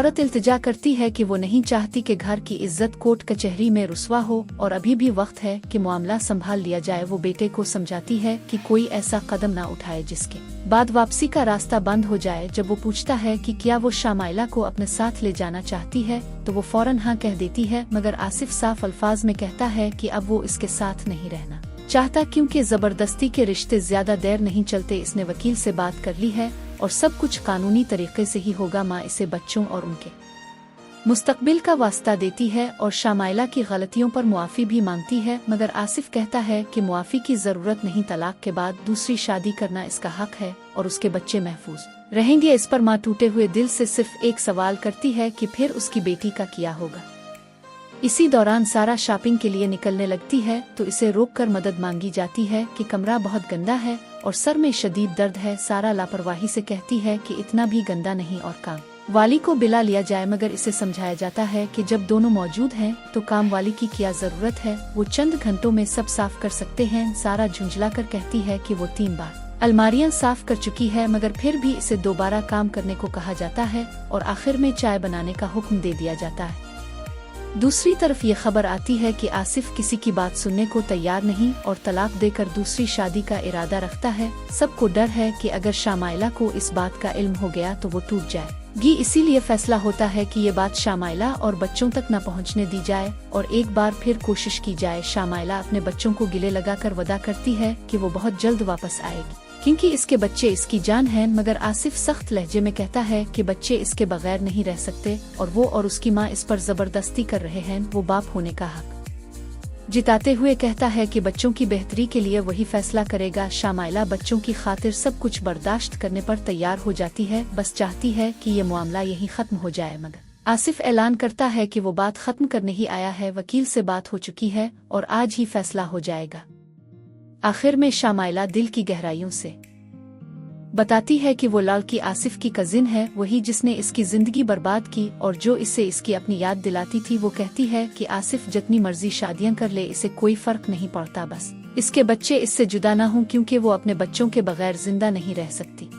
औरत इल्तिजा करती है कि वो नहीं चाहती कि घर की इज्जत कोर्ट कचहरी में रुस्वा हो और अभी भी वक्त है कि मामला संभाल लिया जाए। वो बेटे को समझाती है कि कोई ऐसा कदम ना उठाए जिसके बाद वापसी का रास्ता बंद हो जाए। जब वो पूछता है कि क्या वो शामाइला को अपने साथ ले जाना चाहती है तो वो फौरन हाँ कह देती है, मगर आसिफ साफ अल्फाज में कहता है कि अब वो इसके साथ नहीं रहना चाहता, क्योंकि जबरदस्ती के रिश्ते ज्यादा देर नहीं चलते। इसने वकील से बात कर ली है और सब कुछ कानूनी तरीके से ही होगा। माँ इसे बच्चों और उनके मुस्तकबिल का वास्ता देती है और शामाइला की गलतियों पर मुआफ़ी भी मांगती है, मगर आसिफ कहता है कि मुआफ़ी की ज़रूरत नहीं, तलाक के बाद दूसरी शादी करना इसका हक है और उसके बच्चे महफूज रहेंगे। इस पर माँ टूटे हुए दिल से सिर्फ एक सवाल करती है कि फिर उसकी बेटी का क्या होगा। इसी दौरान सारा शॉपिंग के लिए निकलने लगती है तो इसे रोककर मदद मांगी जाती है कि कमरा बहुत गंदा है और सर में शदीद दर्द है। सारा लापरवाही से कहती है कि इतना भी गंदा नहीं और काम वाली को बिला लिया जाए, मगर इसे समझाया जाता है कि जब दोनों मौजूद हैं तो काम वाली की क्या जरूरत है, वो चंद घंटों में सब साफ कर सकते हैं। सारा झुंझलाकर कहती है कि वो 3 बार अलमारियां साफ कर चुकी है, मगर फिर भी इसे दोबारा काम करने को कहा जाता है और आखिर में चाय बनाने का हुक्म दे दिया जाता है। दूसरी तरफ ये खबर आती है कि आसिफ किसी की बात सुनने को तैयार नहीं और तलाक देकर दूसरी शादी का इरादा रखता है। सबको डर है कि अगर शामाइला को इस बात का इल्म हो गया तो वो टूट जाएगी, इसीलिए फैसला होता है कि ये बात शामाइला और बच्चों तक न पहुंचने दी जाए और एक बार फिर कोशिश की जाए। शामाइला अपने बच्चों को गिले लगाकर वादा करती है कि वो बहुत जल्द वापस आएगी क्योंकि इसके बच्चे इसकी जान हैं, मगर आसिफ सख्त लहजे में कहता है कि बच्चे इसके बगैर नहीं रह सकते और वो और उसकी माँ इस पर जबरदस्ती कर रहे हैं। वो बाप होने का हक जिताते हुए कहता है कि बच्चों की बेहतरी के लिए वही फैसला करेगा। शामाइला बच्चों की खातिर सब कुछ बर्दाश्त करने पर तैयार हो जाती है, बस चाहती है कि ये मामला यहीं खत्म हो जाए। मगर आसिफ ऐलान करता है कि वो बात खत्म करने ही आया है, वकील से बात हो चुकी है और आज ही फैसला हो जाएगा। आखिर में शामाइला दिल की गहराइयों से बताती है कि वो लड़की आसिफ की कजिन है, वही जिसने इसकी जिंदगी बर्बाद की और जो इससे इसकी अपनी याद दिलाती थी। वो कहती है कि आसिफ जितनी मर्जी शादियां कर ले, इसे कोई फर्क नहीं पड़ता, बस इसके बच्चे इससे जुदा ना हों, क्योंकि वो अपने बच्चों के बगैर जिंदा नहीं रह सकती।